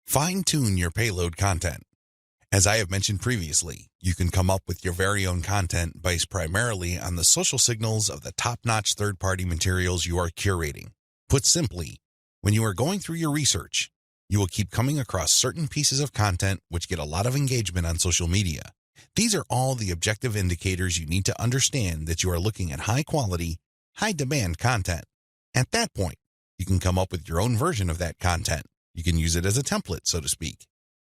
Fine-tune your payload content. As I have mentioned previously, you can come up with your very own content based primarily on the social signals of the top-notch third-party materials you are curating. Put simply, when you are going through your research, you will keep coming across certain pieces of content which get a lot of engagement on social media. These are all the objective indicators you need to understand that you are looking at high-quality, high-demand content. At that point, you can come up with your own version of that content. You can use it as a template, so to speak.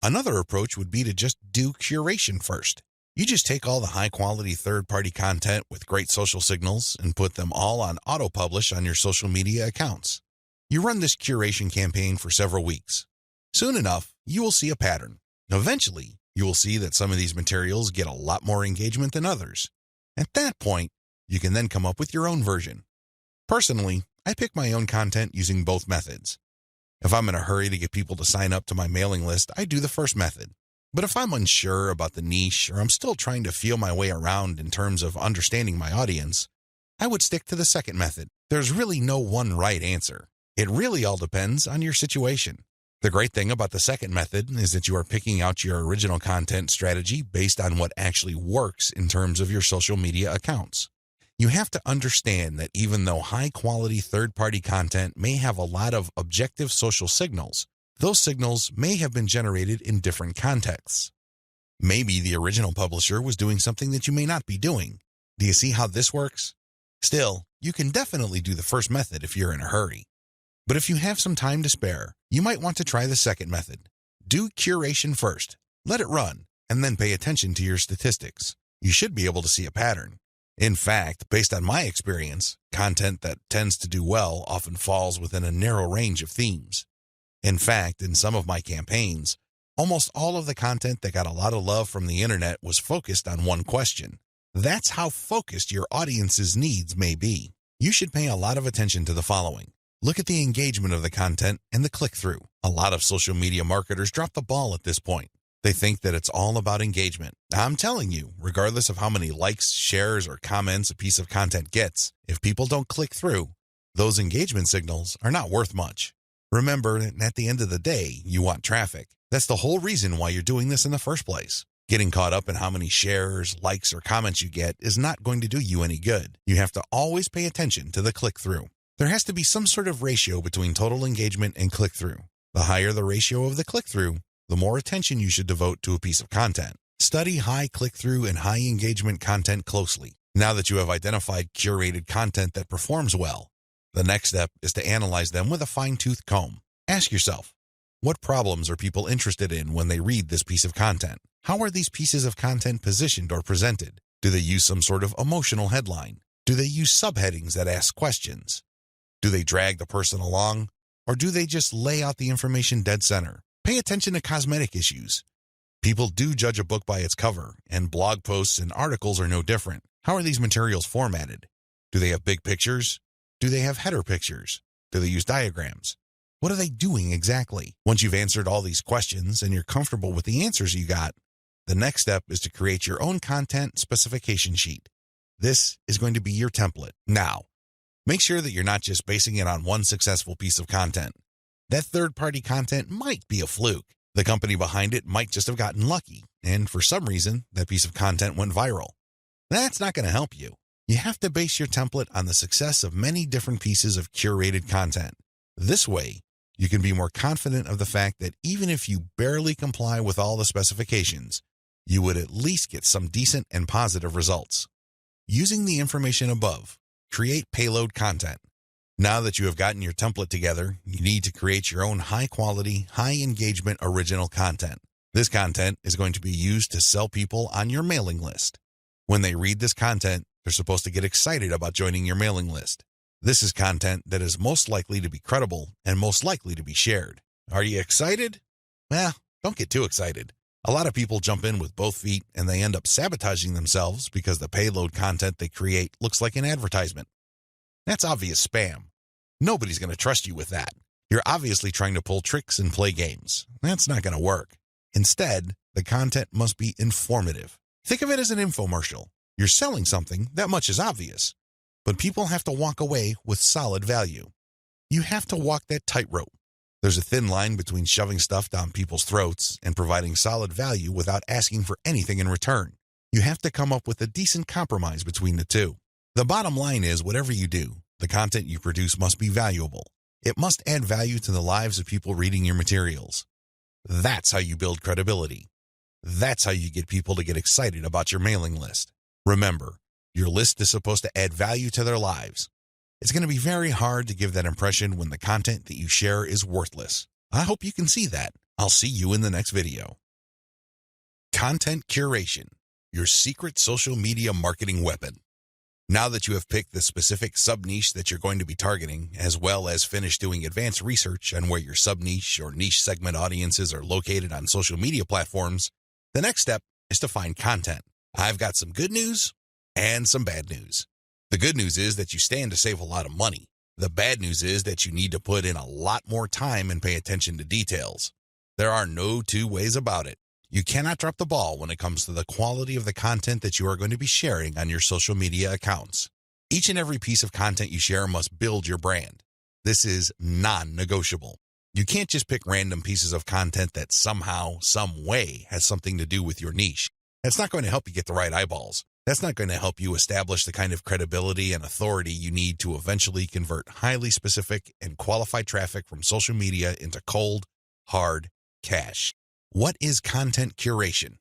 Another approach would be to just do curation first. You just take all the high-quality third-party content with great social signals and put them all on auto-publish on your social media accounts. You run this curation campaign for several weeks. Soon enough, you will see a pattern. Eventually, you will see that some of these materials get a lot more engagement than others. At that point, you can then come up with your own version. Personally, I pick my own content using both methods. If I'm in a hurry to get people to sign up to my mailing list, I do the first method. But if I'm unsure about the niche or I'm still trying to feel my way around in terms of understanding my audience, I would stick to the second method. There's really no one right answer. It really all depends on your situation. The great thing about the second method is that you are picking out your original content strategy based on what actually works in terms of your social media accounts. You have to understand that even though high-quality third-party content may have a lot of objective social signals, those signals may have been generated in different contexts. Maybe the original publisher was doing something that you may not be doing. Do you see how this works? Still, you can definitely do the first method if you're in a hurry. But if you have some time to spare, you might want to try the second method. Do curation first, let it run, and then pay attention to your statistics. You should be able to see a pattern. In fact, based on my experience, content that tends to do well often falls within a narrow range of themes. In fact, in some of my campaigns, almost all of the content that got a lot of love from the internet was focused on one question. That's how focused your audience's needs may be. You should pay a lot of attention to the following. Look at the engagement of the content and the click-through. A lot of social media marketers drop the ball at this point. They think that it's all about engagement. I'm telling you, regardless of how many likes, shares, or comments a piece of content gets, if people don't click through, those engagement signals are not worth much. Remember that at the end of the day, you want traffic. That's the whole reason why you're doing this in the first place. Getting caught up in how many shares, likes, or comments you get is not going to do you any good. You have to always pay attention to the click-through. There has to be some sort of ratio between total engagement and click-through. The higher the ratio of the click-through, the more attention you should devote to a piece of content. Study high click-through and high engagement content closely. Now that you have identified curated content that performs well, the next step is to analyze them with a fine-tooth comb. Ask yourself, what problems are people interested in when they read this piece of content? How are these pieces of content positioned or presented? Do they use some sort of emotional headline? Do they use subheadings that ask questions? Do they drag the person along? Or do they just lay out the information dead center? Pay attention to cosmetic issues. People do judge a book by its cover, and blog posts and articles are no different. How are these materials formatted? Do they have big pictures? Do they have header pictures? Do they use diagrams? What are they doing exactly? Once you've answered all these questions and you're comfortable with the answers you got, the next step is to create your own content specification sheet. This is going to be your template. Now, make sure that you're not just basing it on one successful piece of content. That third-party content might be a fluke. The company behind it might just have gotten lucky, and for some reason, that piece of content went viral. That's not going to help you. You have to base your template on the success of many different pieces of curated content. This way, you can be more confident of the fact that even if you barely comply with all the specifications, you would at least get some decent and positive results. Using the information above, create payload content. Now that you have gotten your template together, you need to create your own high-quality, high-engagement original content. This content is going to be used to sell people on your mailing list. When they read this content, they're supposed to get excited about joining your mailing list. This is content that is most likely to be credible and most likely to be shared. Are you excited? Well, don't get too excited. A lot of people jump in with both feet and they end up sabotaging themselves because the payload content they create looks like an advertisement. That's obvious spam. Nobody's going to trust you with that. You're obviously trying to pull tricks and play games. That's not going to work. Instead, the content must be informative. Think of it as an infomercial. You're selling something, that much is obvious. But people have to walk away with solid value. You have to walk that tightrope. There's a thin line between shoving stuff down people's throats and providing solid value without asking for anything in return. You have to come up with a decent compromise between the two. The bottom line is, whatever you do, the content you produce must be valuable. It must add value to the lives of people reading your materials. That's how you build credibility. That's how you get people to get excited about your mailing list. Remember, your list is supposed to add value to their lives. It's going to be very hard to give that impression when the content that you share is worthless. I hope you can see that. I'll see you in the next video. Content curation, your secret social media marketing weapon. Now that you have picked the specific sub-niche that you're going to be targeting, as well as finished doing advanced research on where your sub-niche or niche segment audiences are located on social media platforms, the next step is to find content. I've got some good news and some bad news. The good news is that you stand to save a lot of money. The bad news is that you need to put in a lot more time and pay attention to details. There are no two ways about it. You cannot drop the ball when it comes to the quality of the content that you are going to be sharing on your social media accounts. Each and every piece of content you share must build your brand. This is non-negotiable. You can't just pick random pieces of content that somehow, some way has something to do with your niche. That's not going to help you get the right eyeballs. That's not going to help you establish the kind of credibility and authority you need to eventually convert highly specific and qualified traffic from social media into cold, hard cash. What is content curation?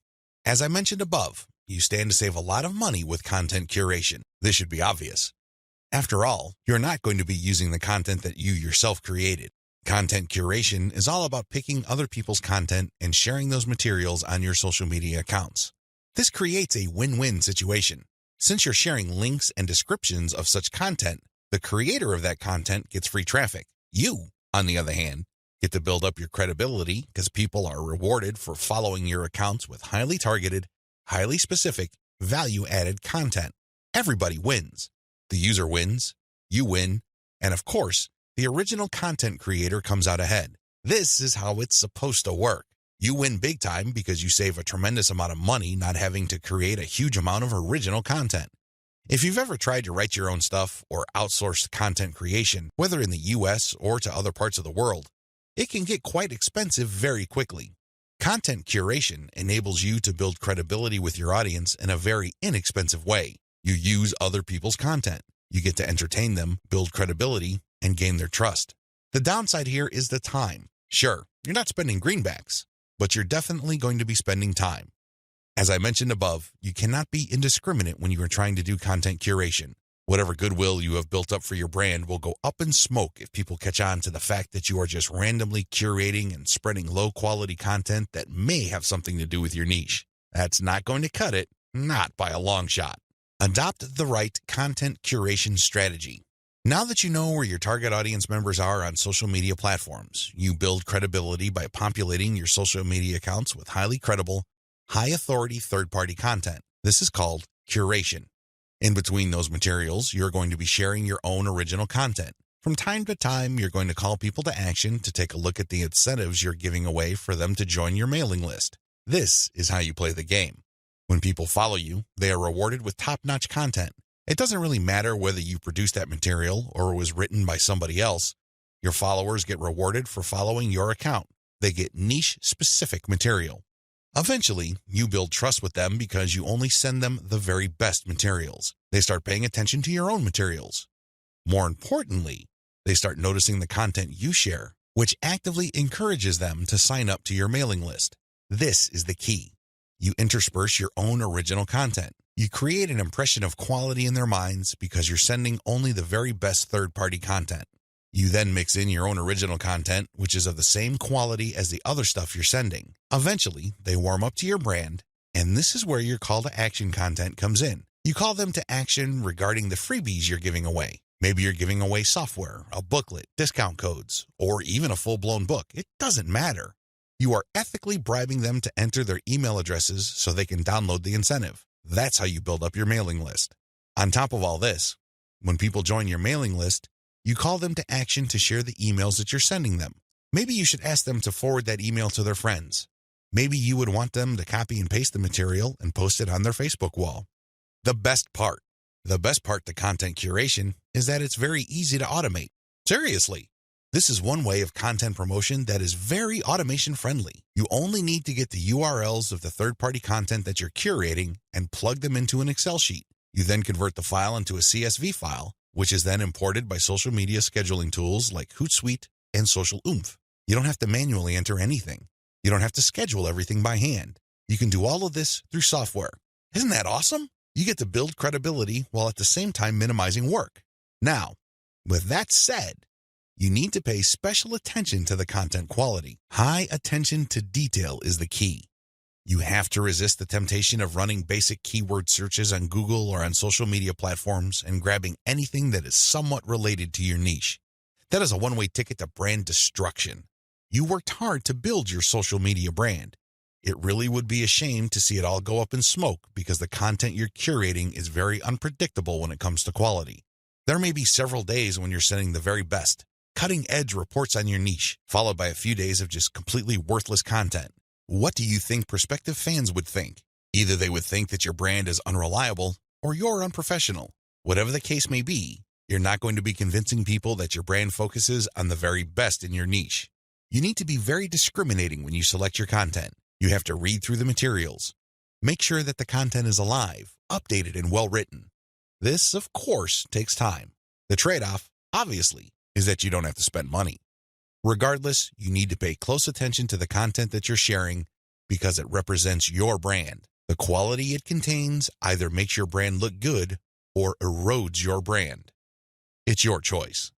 As I mentioned above, you stand to save a lot of money with content curation. This should be obvious. After all, you're not going to be using the content that you yourself created. Content curation is all about picking other people's content and sharing those materials on your social media accounts. This creates a win-win situation. Since you're sharing links and descriptions of such content, the creator of that content gets free traffic. You, on the other hand, get to build up your credibility because people are rewarded for following your accounts with highly targeted, highly specific, value-added content. Everybody wins. The user wins, you win, and of course, the original content creator comes out ahead. This is how it's supposed to work. You win big time because you save a tremendous amount of money not having to create a huge amount of original content. If you've ever tried to write your own stuff or outsourced content creation, whether in the US or to other parts of the world, it can get quite expensive very quickly. Content curation enables you to build credibility with your audience in a very inexpensive way. You use other people's content. You get to entertain them, build credibility, and gain their trust. The downside here is the time. Sure, you're not spending greenbacks, but you're definitely going to be spending time. As I mentioned above, you cannot be indiscriminate when you are trying to do content curation. Whatever goodwill you have built up for your brand will go up in smoke if people catch on to the fact that you are just randomly curating and spreading low-quality content that may have something to do with your niche. That's not going to cut it, not by a long shot. Adopt the right content curation strategy. Now that you know where your target audience members are on social media platforms, you build credibility by populating your social media accounts with highly credible, high-authority third-party content. This is called curation. In between those materials, you're going to be sharing your own original content. From time to time, you're going to call people to action to take a look at the incentives you're giving away for them to join your mailing list. This is how you play the game. When people follow you, they are rewarded with top-notch content. It doesn't really matter whether you produced that material or it was written by somebody else. Your followers get rewarded for following your account. They get niche-specific material. Eventually, you build trust with them because you only send them the very best materials. They start paying attention to your own materials. More importantly, they start noticing the content you share, which actively encourages them to sign up to your mailing list. This is the key. You intersperse your own original content. You create an impression of quality in their minds because you're sending only the very best third-party content. You then mix in your own original content, which is of the same quality as the other stuff you're sending. Eventually, they warm up to your brand, and this is where your call to action content comes in. You call them to action regarding the freebies you're giving away. Maybe you're giving away software, a booklet, discount codes, or even a full-blown book. It doesn't matter. You are ethically bribing them to enter their email addresses so they can download the incentive. That's how you build up your mailing list. On top of all this, when people join your mailing list, you call them to action to share the emails that you're sending them. Maybe you should ask them to forward that email to their friends. Maybe you would want them to copy and paste the material and post it on their Facebook wall. The best part to content curation is that it's very easy to automate. Seriously, This is one way of content promotion that is very automation friendly. You only need to get the URLs of the third-party content that you're curating and plug them into an Excel sheet. You then convert the file into a CSV file, which is then imported by social media scheduling tools like Hootsuite and Social Oomph. You don't have to manually enter anything. You don't have to schedule everything by hand. You can do all of this through software. Isn't that awesome? You get to build credibility while at the same time minimizing work. Now, with that said, you need to pay special attention to the content quality. High attention to detail is the key. You have to resist the temptation of running basic keyword searches on Google or on social media platforms and grabbing anything that is somewhat related to your niche. That is a one-way ticket to brand destruction. You worked hard to build your social media brand. It really would be a shame to see it all go up in smoke because the content you're curating is very unpredictable when it comes to quality. There may be several days when you're sending the very best, cutting-edge reports on your niche, followed by a few days of just completely worthless content. What do you think prospective fans would think? Either they would think that your brand is unreliable or you're unprofessional. Whatever the case may be, you're not going to be convincing people that your brand focuses on the very best in your niche. You need to be very discriminating when you select your content. You have to read through the materials. Make sure that the content is alive, updated, and well-written. This, of course, takes time. The trade-off, obviously, is that you don't have to spend money. Regardless, you need to pay close attention to the content that you're sharing because it represents your brand. The quality it contains either makes your brand look good or erodes your brand. It's your choice.